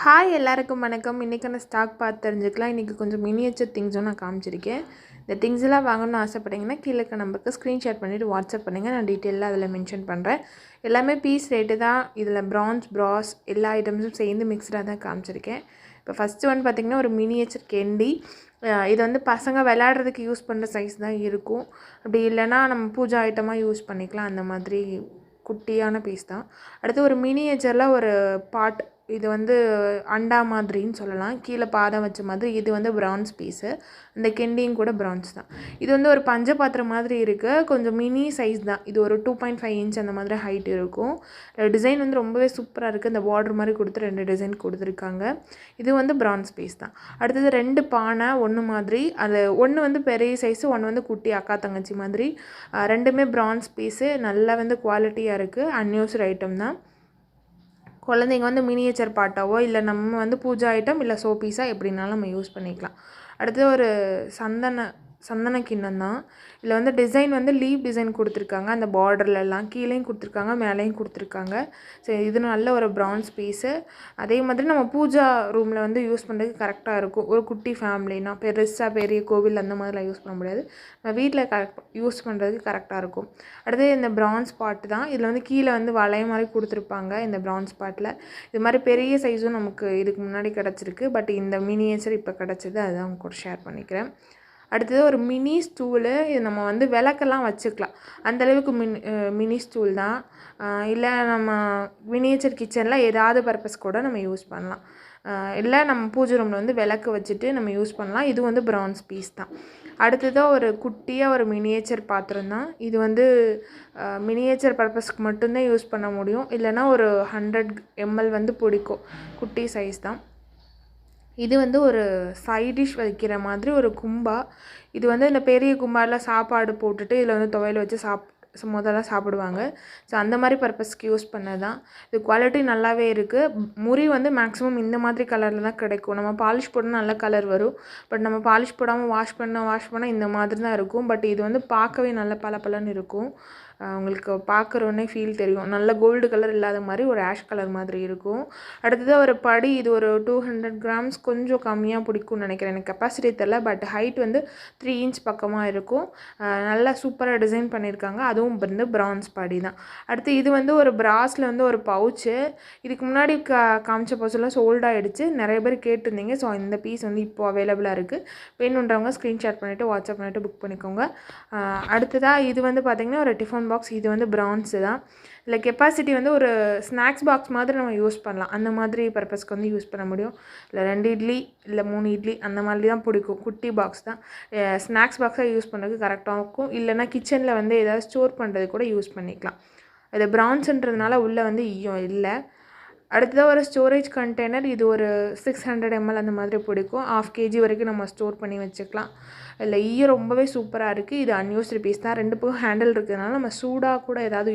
Hi எல்லாருக்கும் வணக்கம். இன்றைக்கான ஸ்டாக் பார்த்து தெரிஞ்சுக்கலாம். இன்றைக்கி கொஞ்சம் மினியேச்சர் திங்ஸும் நான் காமிச்சிருக்கேன். இந்த திங்ஸ் எல்லாம் வாங்கணும்னு ஆசைப்பட்டீங்கன்னா கீழே இருக்க நம்பருக்கு ஸ்க்ரீன்ஷாட் பண்ணிவிட்டு வாட்ஸ்அப் பண்ணுங்கள். நான் டீட்டெயிலாக அதில் மென்ஷன் பண்ணுறேன். எல்லாமே பீஸ் ரேட்டு தான். இதில் ப்ரான்ஸ் ப்ராஸ் எல்லா ஐட்டம்ஸும் சேர்ந்து மிக்ஸ்டாக தான் காமிச்சிருக்கேன். இப்போ ஃபஸ்ட்டு வந்து பார்த்திங்கன்னா ஒரு மினியேச்சர் கெண்டி. இது வந்து பசங்க விளையாடுறதுக்கு யூஸ் பண்ணுற சைஸ் தான் இருக்கும். அப்படி இல்லைனா நம்ம பூஜா ஐட்டமாக யூஸ் பண்ணிக்கலாம். அந்த மாதிரி குட்டியான பீஸ் தான். அடுத்து ஒரு மினியேச்சரில் ஒரு பாட், இது வந்து அண்டா மாதிரின்னு சொல்லலாம், கீழே பாதம் வச்ச மாதிரி. இது வந்து ப்ரான்ஸ் பீஸு. இந்த கெண்டியும் கூட ப்ரான்ஸ் தான். இது வந்து ஒரு பஞ்ச பாத்திரம் மாதிரி இருக்குது. கொஞ்சம் மினி சைஸ் தான். இது ஒரு 2.5 இன்ச் அந்த மாதிரி ஹைட் இருக்கும். டிசைன் வந்து ரொம்பவே சூப்பராக இருக்குது. இந்த பார்டர் மாதிரி கொடுத்து 2 டிசைன் கொடுத்துருக்காங்க. இது வந்து ப்ரான்ஸ் பீஸ் தான். அடுத்தது 2 பானை ஒன்று மாதிரி. அது ஒன்று வந்து பெரிய சைஸு, ஒன்று வந்து குட்டி அக்கா தங்கச்சி மாதிரி. ரெண்டுமே ப்ரான்ஸ் பீஸு. நல்லா வந்து குவாலிட்டியாக இருக்குது. அன்யூஸ்டு ஐட்டம் தான். குழந்தைங்க வந்து மினியேச்சர் பாட்டாவோ இல்லை நம்ம வந்து பூஜா ஐட்டம் இல்லை ஷோ பீஸாக எப்படின்னாலும் நம்ம யூஸ் பண்ணிக்கலாம். அடுத்து ஒரு சந்தன கிண்ணம் தான். இதில் வந்து டிசைன் வந்து லீவ் டிசைன் கொடுத்துருக்காங்க. அந்த பார்டர்லலாம் கீழேயும் கொடுத்துருக்காங்க, மேலேயும் கொடுத்துருக்காங்க. சரி, இது நல்ல ஒரு ப்ரான்ஸ் பீஸு. அதே மாதிரி நம்ம பூஜா ரூமில் வந்து யூஸ் பண்ணுறதுக்கு கரெக்டாக இருக்கும். ஒரு குட்டி ஃபேமிலினா பெருசாக பெரிய கோவில் அந்த மாதிரிலாம் யூஸ் பண்ண முடியாது. நம்ம வீட்டில் யூஸ் பண்ணுறதுக்கு கரெக்டாக இருக்கும். அடுத்து இந்த ப்ரான்ஸ் பாட்டு தான். இதில் வந்து கீழே வந்து வளைய மாதிரி கொடுத்துருப்பாங்க. இந்த ப்ரான்ஸ் பாட்டில் இது மாதிரி பெரிய சைஸும் நமக்கு இதுக்கு முன்னாடி கிடச்சிருக்கு. பட் இந்த மினியேச்சர் இப்போ கிடச்சிது, அதுதான் உங்க கூட ஷேர் பண்ணிக்கிறேன். அடுத்தது ஒரு மினி ஸ்டூலு. இது நம்ம வந்து விளக்கெல்லாம் வச்சுக்கலாம். அந்தளவுக்கு மினி ஸ்டூல் தான். இல்லை நம்ம மினியேச்சர் கிச்சனில் ஏதாவது பர்பஸ் கூட நம்ம யூஸ் பண்ணலாம். இல்லை நம்ம பூஜை ரூமில் வந்து விளக்கு வச்சுட்டு நம்ம யூஸ் பண்ணலாம். இது வந்து ப்ரான்ஸ் பீஸ் தான். அடுத்ததாக ஒரு குட்டியாக ஒரு மினியேச்சர் பாத்திரம் தான். இது வந்து மினியேச்சர் பர்பஸ்க்கு மட்டும்தான் யூஸ் பண்ண முடியும். இல்லைனா ஒரு 100 ml வந்து பிடிக்கும். குட்டி சைஸ் தான். இது வந்து ஒரு சைட் டிஷ் வைக்கிற மாதிரி ஒரு கும்பா. இது வந்து இந்த பெரிய கும்பாவில் சாப்பாடு போட்டுட்டு இதில் வந்து துவையல் வச்சு முதல்ல சாப்பிடுவாங்க. ஸோ அந்த மாதிரி பர்பஸ்க்கு யூஸ் பண்ணது தான். இது குவாலிட்டி நல்லாவே இருக்குது. முறி வந்து மேக்ஸிமம் இந்த மாதிரி கலரில் தான் கிடைக்கும். நம்ம பாலிஷ் போட்டால் நல்ல கலர் வரும். பட் நம்ம பாலிஷ் போடாமல் வாஷ் பண்ண இந்த மாதிரி தான் இருக்கும். பட் இது வந்து பார்க்கவே நல்ல பளபளன்னு இருக்கும். உங்களுக்கு பார்க்குறோன்னே ஃபீல் தெரியும். நல்ல கோல்டு கலர் இல்லாத மாதிரி ஒரு ஆஷ் கலர் மாதிரி இருக்கும். அடுத்தது ஒரு படி. இது ஒரு 200 கிராம்ஸ், கொஞ்சம் கம்மியாக பிடிக்கும்னு நினைக்கிறேன். எனக்கு கெப்பாசிட்டி தெரில. பட் ஹைட் வந்து 3 இன்ச் பக்கமாக இருக்கும். நல்லா சூப்பராக டிசைன் பண்ணியிருக்காங்க. அதுவும் வந்து ப்ரான்ஸ் படி தான். அடுத்து இது வந்து ஒரு பிராஸில் வந்து ஒரு பவுச்சு. இதுக்கு முன்னாடி காமிச்ச பவுச்செல்லாம் சோல்ட் ஆகிடுச்சு. நிறைய பேர் கேட்டிருந்தீங்க. ஸோ இந்த பீஸ் வந்து இப்போது அவைலபிளாக இருக்குது. வேணுன்றவங்க ஸ்க்ரீன்ஷாட் பண்ணிவிட்டு வாட்ஸ்அப் பண்ணிவிட்டு புக் பண்ணிக்கோங்க. அடுத்ததாக இது வந்து பார்த்திங்கன்னா ஒரு டிஃபன் பாக்ஸ். இது வந்து ப்ரான்ஸு தான். இல்லை கெப்பாசிட்டி வந்து ஒரு ஸ்நாக்ஸ் பாக்ஸ் மாதிரி நம்ம யூஸ் பண்ணலாம். அந்த மாதிரி பர்பஸ்க்கு வந்து யூஸ் பண்ண முடியும். இல்லை 2 இட்லி இல்லை 3 இட்லி அந்த மாதிரி தான் பிடிக்கும். குட்டி பாக்ஸ் தான். ஸ்நாக்ஸ் பாக்ஸாக யூஸ் பண்ணுறதுக்கு கரெக்டாக இருக்கும். இல்லைனா கிச்சனில் வந்து ஏதாவது ஸ்டோர் பண்ணுறது கூட யூஸ் பண்ணிக்கலாம். இது ப்ரான்ஸுன்றதுனால உள்ளே வந்து ஈயம் இல்லை. அடுத்ததாக ஒரு ஸ்டோரேஜ் கண்டெய்னர். இது ஒரு 600 ml அந்த மாதிரி பிடிக்கும். 1/2 kg வரைக்கும் நம்ம ஸ்டோர் பண்ணி வச்சுக்கலாம். இல்லை ஈயம் ரொம்பவே சூப்பராக இருக்குது. இது அன்யூஸ்டு பீஸ் தான். 2 பக்கம் ஹேண்டில் இருக்கிறதுனால நம்ம சூடாக கூட ஏதாவது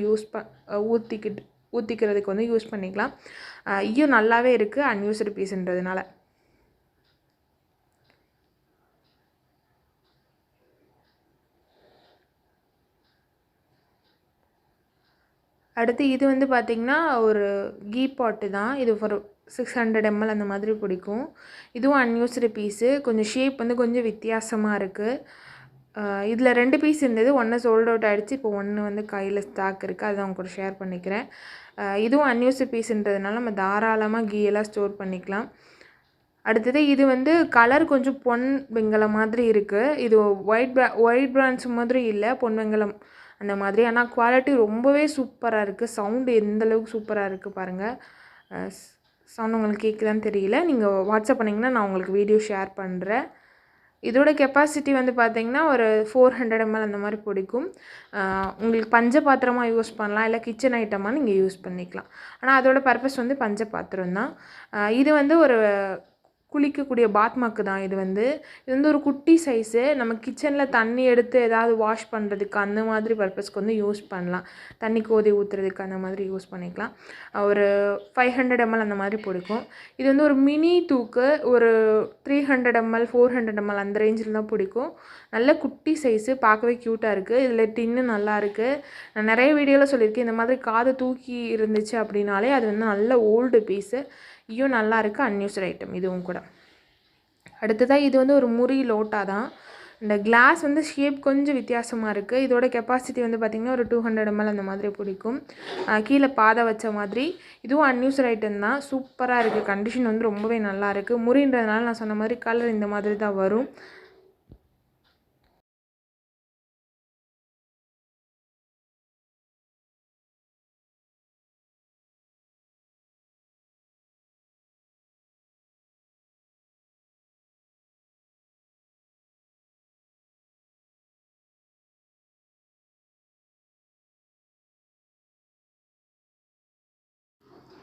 ஊற்றிக்கிறதுக்கு வந்து யூஸ் பண்ணிக்கலாம். ஈயம் நல்லாவே இருக்குது அன்யூஸ்டு பீஸுன்றதுனால. அடுத்து இது வந்து பார்த்திங்கன்னா ஒரு கீ பாட்டு தான். இது ஒரு 600 ml அந்த மாதிரி பிடிக்கும். இதுவும் அன்யூஸ்டு பீஸு. கொஞ்சம் ஷேப் வந்து கொஞ்சம் வித்தியாசமாக இருக்குது. இதில் 2 பீஸ் இருந்தது. 1 சோல்ட் அவுட் ஆகிடுச்சு. இப்போ 1 வந்து கையில் ஸ்டாக் இருக்குது. அதை அவங்க கூட ஷேர் பண்ணிக்கிறேன். இதுவும் அன்யூஸ்டு பீஸுன்றதுனால நம்ம தாராளமாக கீயெல்லாம் ஸ்டோர் பண்ணிக்கலாம். அடுத்தது இது வந்து கலர் கொஞ்சம் பொன் வெங்கலம் மாதிரி இருக்குது. இது ஒயிட் பிரான்ஸ் மாதிரி இல்லை, பொன் வெங்கலம் அந்த மாதிரி. ஆனால் குவாலிட்டி ரொம்பவே சூப்பராக இருக்குது. சவுண்டு எந்தளவுக்கு சூப்பராக இருக்குது பாருங்கள். சவுண்ட் உங்களுக்கு கேட்குதான்னு தெரியல. நீங்கள் வாட்ஸ்அப் பண்ணிங்கன்னா நான் உங்களுக்கு வீடியோ ஷேர் பண்ணுறேன். இதோட கெப்பாசிட்டி வந்து பார்த்திங்கன்னா ஒரு 400 ml அந்த மாதிரி பிடிக்கும். உங்களுக்கு பஞ்ச பாத்திரமாக யூஸ் பண்ணலாம். இல்லை கிச்சன் ஐட்டமாக நீங்கள் யூஸ் பண்ணிக்கலாம். ஆனால் அதோட பர்பஸ் வந்து பஞ்ச பாத்திரம் தான். இது வந்து ஒரு குளிக்கக்கூடிய பாத்மாக்கு தான். இது வந்து ஒரு குட்டி சைஸு. நம்ம கிச்சனில் தண்ணி எடுத்து ஏதாவது வாஷ் பண்ணுறதுக்கு அந்த மாதிரி பர்பஸ்க்கு வந்து யூஸ் பண்ணலாம். தண்ணி கோதி ஊற்றுறதுக்கு அந்த மாதிரி யூஸ் பண்ணிக்கலாம். ஒரு 500 ml அந்த மாதிரி பிடிக்கும். இது வந்து ஒரு மினி தூக்கு. ஒரு 300 ml 400 ml அந்த ரேஞ்சில் தான் பிடிக்கும். நல்ல குட்டி சைஸு, பார்க்கவே க்யூட்டாக இருக்குது. இதில் டின்னு நல்லா இருக்குது. நான் நிறைய வீடியோவில் சொல்லியிருக்கேன். இந்த மாதிரி காது தூக்கி இருந்துச்சு அப்படின்னாலே அது வந்து நல்ல ஓல்டு பீஸு. இதுவும் நல்லா இருக்குது, அன்யூஸ்டு ஐட்டம் இதுவும் கூட. அடுத்ததாக இது வந்து ஒரு முறி லோட்டா தான். இந்த கிளாஸ் வந்து ஷேப் கொஞ்சம் வித்தியாசமாக இருக்குது. இதோட கெப்பாசிட்டி வந்து பார்த்திங்கன்னா ஒரு 200 ml அந்த மாதிரி பிடிக்கும். கீழே பாதை வச்ச மாதிரி. இதுவும் அன்யூஸ்டு ஐட்டம் தான். சூப்பராக இருக்குது. கண்டிஷன் வந்து ரொம்பவே நல்லா இருக்குது. முறின்றதுனால நான் சொன்ன மாதிரி கலர் இந்த மாதிரி தான் வரும்.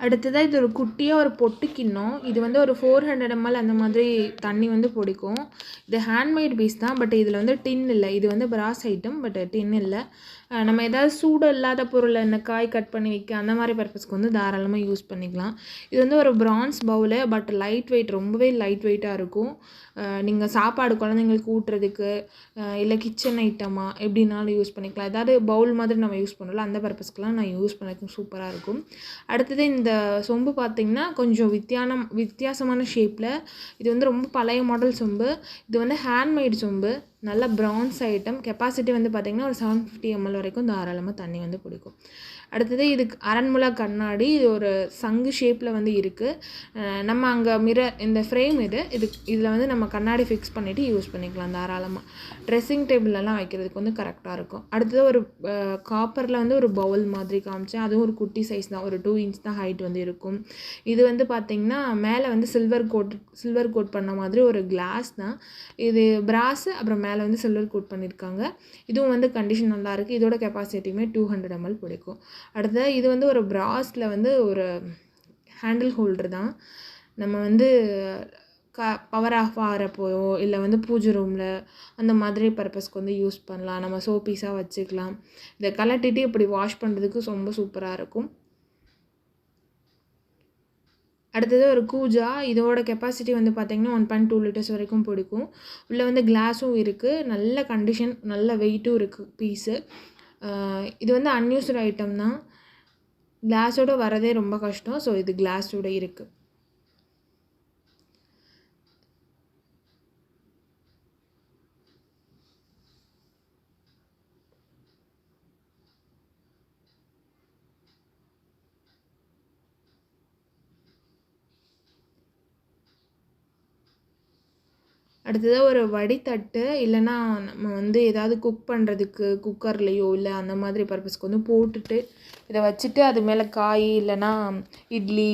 அடுத்ததாக இது ஒரு குட்டியாக ஒரு பொட்டு கிண்ணம். இது வந்து ஒரு 400 ml அந்த மாதிரி தண்ணி வந்து பிடிக்கும். இது ஹேண்ட்மேட் பீஸ் தான். பட் இதில் வந்து டின் இல்லை. இது வந்து பிராஸ் ஐட்டம், பட் டின் இல்லை. நம்ம ஏதாவது சூடு இல்லாத பொருளை இந்த காய் கட் பண்ணி வைக்க அந்த மாதிரி பர்பஸ்க்கு வந்து தாராளமாக யூஸ் பண்ணிக்கலாம். இது வந்து ஒரு France bowl, but light weight, ரொம்பவே லைட் வெயிட்டாக இருக்கும். நீங்கள் சாப்பாடு குழந்தைங்களுக்கு ஊட்டுறதுக்கு இல்லை கிச்சன் ஐட்டமாக எப்படின்னாலும் யூஸ் பண்ணிக்கலாம். ஏதாவது பவுல் மாதிரி நம்ம யூஸ் பண்ணல, அந்த பர்பஸ்க்கெலாம் நான் யூஸ் பண்ணதுக்கு சூப்பராக இருக்கும். அடுத்தது இந்த சொம்பு பார்த்திங்கன்னா கொஞ்சம் வித்தியாசமான ஷேப்பில். இது வந்து ரொம்ப பழைய மாடல் சொம்பு. இது வந்து ஹேண்ட்மேட் சொம்பு, நல்ல பிரான்ஸ் ஐட்டம். கெப்பாசிட்டி வந்து பார்த்திங்கன்னா ஒரு 750 ml வரைக்கும் தாராளமாக தண்ணி வந்து பிடிக்கும். அடுத்தது இதுக்கு அரண்முளை கண்ணாடி. இது ஒரு சங்கு ஷேப்பில் வந்து இருக்குது. நம்ம அங்கே இந்த ஃப்ரேம் இதில் வந்து நம்ம கண்ணாடி ஃபிக்ஸ் பண்ணிவிட்டு யூஸ் பண்ணிக்கலாம் தாராளமாக. ட்ரெஸ்ஸிங் டேபிளெலாம் வைக்கிறதுக்கு வந்து கரெக்டாக இருக்கும். அடுத்தது ஒரு காப்பரில் வந்து ஒரு பவுல் மாதிரி காமிச்சேன். அதுவும் ஒரு குட்டி சைஸ் தான், ஒரு 2 inch தான் ஹைட் வந்து இருக்கும். இது வந்து பார்த்திங்கன்னா மேலே வந்து சில்வர் கோட் பண்ண மாதிரி ஒரு கிளாஸ் தான். இது பிராஸு, அப்புறம் மேலே வந்து சில்வர் கோட் பண்ணியிருக்காங்க. இதுவும் வந்து கண்டிஷன் நல்லாயிருக்கு. இதோட கெப்பாசிட்டியுமே 200 ml பிடிக்கும். அடுத்தது இது வந்து ஒரு பிராஸில் வந்து ஒரு ஹேண்டில் ஹோல்டர் தான். நம்ம வந்து பவர் ஆஃப் ஆகிறப்போயோ இல்லை வந்து பூஜை ரூமில் அந்த மாதிரி பர்பஸ்க்கு வந்து யூஸ் பண்ணலாம். நம்ம சோப்பீஸாக வச்சுக்கலாம். இதை கலட்டிட்டு இப்படி வாஷ் பண்ணுறதுக்கு ரொம்ப சூப்பராக இருக்கும். அடுத்தது ஒரு கூஜா. இதோட கெப்பாசிட்டி வந்து பார்த்திங்கன்னா 1.2 liters வரைக்கும் பிடிக்கும். உள்ளே வந்து கிளாஸும் இருக்குது. நல்ல கண்டிஷன், நல்ல வெயிட்டும் இருக்குது பீஸு. இது வந்து அன்யூஸ்டு ஐட்டம் தான். கிளாஸோடு வரதே ரொம்ப கஷ்டம். ஸோ இது கிளாஸோடு இருக்குது. அடுத்தது ஒரு வடித்தட்டு. இல்லைன்னா நம்ம வந்து ஏதாவது குக் பண்ணுறதுக்கு குக்கர்லேயோ இல்லை அந்த மாதிரி பர்பஸ்க்கு வந்து போட்டுட்டு இதை வச்சுட்டு அது மேலே காய் இல்லைன்னா இட்லி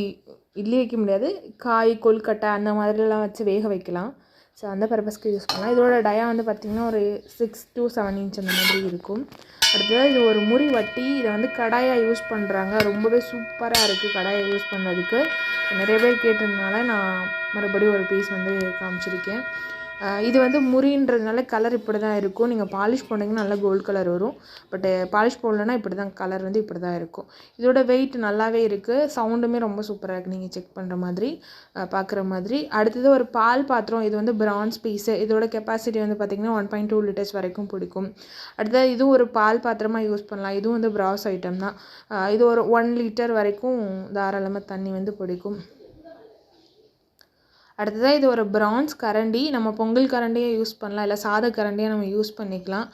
வைக்க முடியாது, காய் கொழுக்கட்டை அந்த மாதிரிலாம் வச்சு வேக வைக்கலாம். ஸோ அந்த பர்பஸ்க்கு யூஸ் பண்ணலாம். இதோட டயா வந்து பார்த்திங்கன்னா ஒரு 6 to 7 inch அந்த மாதிரி இருக்கும். அடுத்தது இது ஒரு முறி வட்டி. இதை வந்து கடாயாக யூஸ் பண்ணுறாங்க. ரொம்பவே சூப்பராக இருக்குது கடாயை யூஸ் பண்ணுறதுக்கு. நிறைய பேர் கேட்டிருந்தனால நான் மறுபடியும் ஒரு பீஸ் வந்து காமிச்சிருக்கேன். இது வந்து முறின்றதுனால கலர் இப்படி தான் இருக்கும். நீங்கள் பாலிஷ் பண்ணிங்கன்னா நல்லா கோல்டு கலர் வரும். பட்டு பாலிஷ் போடலன்னா இப்படி தான் கலர் வந்து இப்படி தான் இருக்கும். இதோட வெயிட் நல்லாவே இருக்குது. சவுண்டுமே ரொம்ப சூப்பராக இருக்குது, நீங்கள் செக் பண்ணுற மாதிரி பார்க்குற மாதிரி. அடுத்தது ஒரு பால் பாத்திரம். இது வந்து பிரான்ஸ் பீஸு. இதோட கெப்பாசிட்டி வந்து பார்த்திங்கன்னா 1.2 liters வரைக்கும் பிடிக்கும். அடுத்தது இதுவும் ஒரு பால் பாத்திரமாக யூஸ் பண்ணலாம். இதுவும் வந்து பிராஸ் ஐட்டம் தான். இது ஒரு 1 liter வரைக்கும் தாராளமாக தண்ணி வந்து பிடிக்கும். அடுத்ததாக இது ஒரு பிரான்ஸ் கரண்டி. நம்ம பொங்கல் கரண்டியை யூஸ் பண்ணலாம், இல்லை சாத கரண்டியை நம்ம யூஸ் பண்ணிக்கலாம்.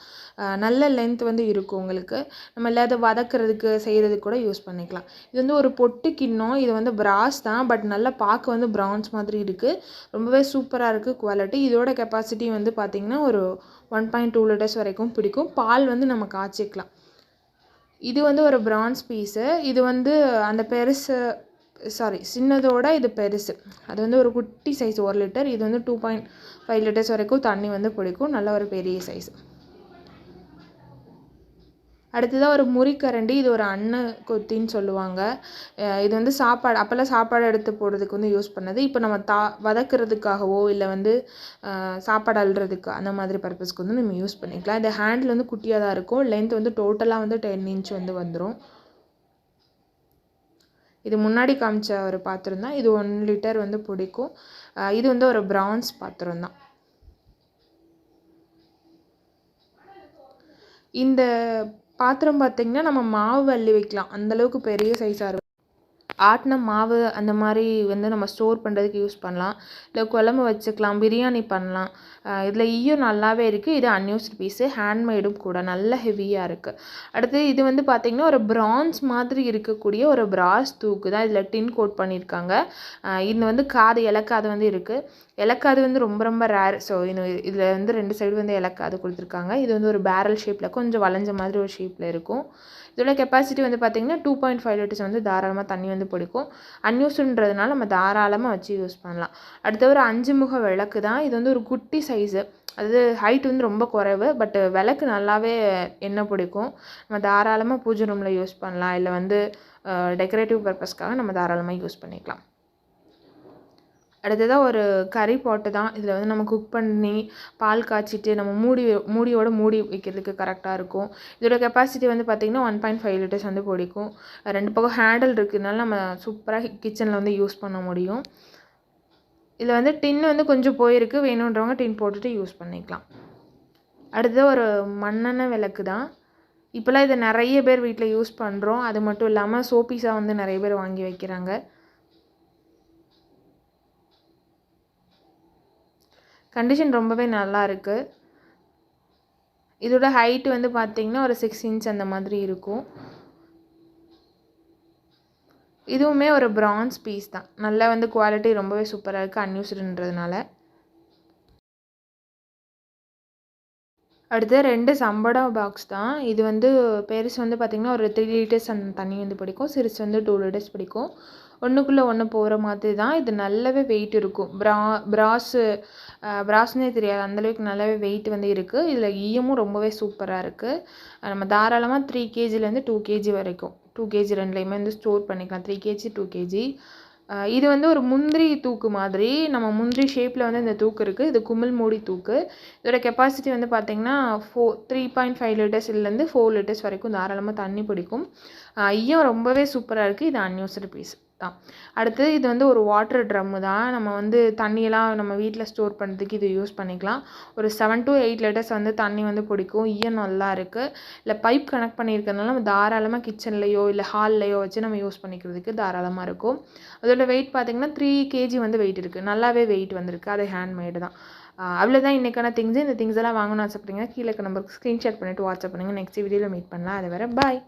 நல்ல லென்த் வந்து இருக்கும் உங்களுக்கு. நம்ம இல்லாத வதக்கிறதுக்கு செய்கிறதுக்கு கூட யூஸ் பண்ணிக்கலாம். இது வந்து ஒரு பொட்டு கிண்ணம். இது வந்து பிராஸ் தான், பட் நல்லா பார்க்க வந்து பிரான்ஸ் மாதிரி இருக்குது. ரொம்பவே சூப்பராக இருக்குது குவாலிட்டி. இதோட கெப்பாசிட்டி வந்து பார்த்திங்கன்னா ஒரு 1.2 liters வரைக்கும் பிடிக்கும். பால் வந்து நம்ம காய்ச்சிக்கலாம். இது வந்து ஒரு பிரான்ஸ் பீஸு. இது வந்து அந்த சின்னதோட இது பெருசு. அது வந்து ஒரு குட்டி சைஸ் 1 liter. இது வந்து 2.5 liters வரைக்கும் தண்ணி வந்து பிடிக்கும். நல்ல ஒரு பெரிய சைஸ். அடுத்ததாக ஒரு முறிக்கரண்டி. இது ஒரு கொத்தின்னு சொல்லுவாங்க. இது வந்து அப்போல்லாம் சாப்பாடு எடுத்து போடுறதுக்கு வந்து யூஸ் பண்ணது. இப்போ நம்ம வதக்கிறதுக்காகவோ இல்லை வந்து சாப்பாடு அள்ளுறதுக்கு அந்த மாதிரி பர்பஸ்க்கு வந்து நம்ம யூஸ் பண்ணிக்கலாம். இந்த ஹேண்டில் வந்து குட்டியாக தான் இருக்கும். லென்த் வந்து டோட்டலாக வந்து 10 inch வந்து வந்துடும். இது முன்னாடி காமிச்ச ஒரு பாத்திரம் தான். இது 1 liter வந்து பிடிக்கும். இது வந்து ஒரு பிரான்ஸ் பாத்திரம் தான். இந்த பாத்திரம் பார்த்திங்கன்னா நம்ம மாவு அள்ளி வைக்கலாம், அந்தளவுக்கு பெரிய சைஸாக இருக்கும். ஆட்டின மாவு அந்த மாதிரி வந்து நம்ம ஸ்டோர் பண்ணுறதுக்கு யூஸ் பண்ணலாம். இல்லை குழம்பு வச்சுக்கலாம், பிரியாணி பண்ணலாம். இதில் ஈயம் நல்லாவே இருக்குது. இது அன்யூஸ்டு பீஸு, ஹேண்ட்மேடும் கூட, நல்ல ஹெவியாக இருக்குது. அடுத்து இது வந்து பார்த்திங்கன்னா ஒரு பிரான்ஸ் மாதிரி இருக்கக்கூடிய ஒரு பிராஸ் தூக்கு தான். இதில் டின் கோட் பண்ணியிருக்காங்க. இது வந்து காது இலக்காது வந்து இருக்குது. இலக்காது வந்து ரொம்ப ரொம்ப ரேர். ஸோ இதில் வந்து 2 சைடு வந்து இலக்காது கொடுத்துருக்காங்க. இது வந்து ஒரு பேரல் ஷேப்பில் கொஞ்சம் வளைஞ்ச மாதிரி ஒரு ஷேப்பில் இருக்கும். இதோட கெப்பாசிட்டி வந்து பார்த்திங்கன்னா 2.5 லிட்டர்ஸ் வந்து தாராளமாக தண்ணி வந்து பிடிக்கும். அன்யூஸ்ன்றதுனால நம்ம தாராளமாக வச்சு யூஸ் பண்ணலாம். அடுத்த ஒரு 5 முக விளக்கு தான். இது வந்து ஒரு குட்டி சைஸு, அதாவது ஹைட் வந்து ரொம்ப குறைவு, பட் விளக்கு நல்லாவே எண்ணெய் பிடிக்கும். நம்ம தாராளமாக பூஜை ரூமில் யூஸ் பண்ணலாம், இல்லை வந்து டெக்கரேட்டிவ் பர்பஸ்க்காக நம்ம தாராளமாக யூஸ் பண்ணிக்கலாம். அடுத்ததாக ஒரு கறி பாட்டு தான். இதில் வந்து நம்ம குக் பண்ணி பால் காய்ச்சிட்டு நம்ம மூடியோடு மூடி வைக்கிறதுக்கு கரெக்டாக இருக்கும். இதோட கெப்பாசிட்டி வந்து பார்த்திங்கன்னா 1.5 லிட்டர்ஸ் வந்து பிடிக்கும். 2 பக்கம் ஹேண்டில் இருக்கிறதுனால நம்ம சூப்பராக கிச்சனில் வந்து யூஸ் பண்ண முடியும். இதில் வந்து டின் வந்து கொஞ்சம் போயிருக்கு, வேணுன்றவங்க டின் போட்டுட்டு யூஸ் பண்ணிக்கலாம். அடுத்தது ஒரு மண்ணெண்ணெய் விளக்கு தான். இப்போலாம் இதை நிறைய பேர் வீட்டில் யூஸ் பண்ணுறோம். அது மட்டும் இல்லாமல் சோப்பீஸாக வந்து நிறைய பேர் வாங்கி வைக்கிறாங்க. கண்டிஷன் ரொம்பவே நல்லா இருக்குது. இதோட ஹைட் வந்து பார்த்திங்கன்னா ஒரு 6 இன்ச் அந்த மாதிரி இருக்கும். இதுவுமே ஒரு பிரான்ஸ் பீஸ் தான். நல்லா வந்து குவாலிட்டி ரொம்பவே சூப்பராக இருக்குது அன்யூஸ்டுன்றதுனால. அடுத்து 2 சம்படா பாக்ஸ் தான். இது வந்து பெருசு வந்து பார்த்திங்கன்னா ஒரு 3 லிட்டர்ஸ் அந்த தண்ணி வந்து பிடிக்கும். சிறுசு வந்து 2 லிட்டர்ஸ் பிடிக்கும். ஒன்றுக்குள்ளே ஒன்று போகிற மாதிரி தான். இது நல்லாவே வெயிட் இருக்கும். பிராஸ்னே தெரியாது, அந்தளவுக்கு நல்லாவே வெயிட் வந்து இருக்குது. இதில் ஈயமும் ரொம்பவே சூப்பராக இருக்குது. நம்ம தாராளமாக 3 கேஜிலேருந்து 2 கேஜி வரைக்கும், 2 கேஜி ரெண்டுலேயுமே வந்து ஸ்டோர் பண்ணிக்கலாம். 3 கேஜி 2 கேஜி. இது வந்து ஒரு முந்திரி தூக்கு மாதிரி, நம்ம முந்திரி ஷேப்பில் வந்து இந்த தூக்கு இருக்குது. இது குமிழ் மூடி தூக்கு. இதோட கெப்பாசிட்டி வந்து பார்த்திங்கன்னா 3.5 லிட்டர்ஸ்லேருந்து 4 லிட்டர்ஸ் வரைக்கும் தாராளமாக தண்ணி பிடிக்கும். ஈயம் ரொம்பவே சூப்பராக இருக்குது. இது அன்யூஸ்டு பீஸ் தான். அடுத்து இது வந்து ஒரு வாட்டர் ட்ரம்மு தான். நம்ம வந்து தண்ணியெல்லாம் நம்ம வீட்டில் ஸ்டோர் பண்ணுறதுக்கு இது யூஸ் பண்ணிக்கலாம். ஒரு 7 to 8 லிட்டர்ஸ் வந்து தண்ணி வந்து பிடிக்கும். ஈயம் நல்லா இருக்குது. இல்லை பைப் கனெக்ட் பண்ணியிருக்கிறதுனால நம்ம தாராளமாக கிச்சன்லேயோ இல்லை ஹால்லையோ வச்சு நம்ம யூஸ் பண்ணிக்கிறதுக்கு தாராளமாக இருக்கும். அதோட வெயிட் பார்த்திங்கன்னா 3 கேஜி வந்து வெயிட் இருக்குது. நல்லாவே வெயிட் வந்திருக்கு. அது ஹேண்ட்மேடு தான். அவ்வளோதான் இன்றைக்கான திங்ஸு. இந்த திங்ஸ் எல்லாம் வாங்கணும்னு ஆசைப்பட்டீங்கன்னா கீழே நம்பருக்கு ஸ்க்ரீன்ஷாட் பண்ணிவிட்டு வாட்ஸ்அப் பண்ணுங்கள். நெக்ஸ்ட் வீடியோவில் மீட் பண்ணலாம். அது வரை பாய்.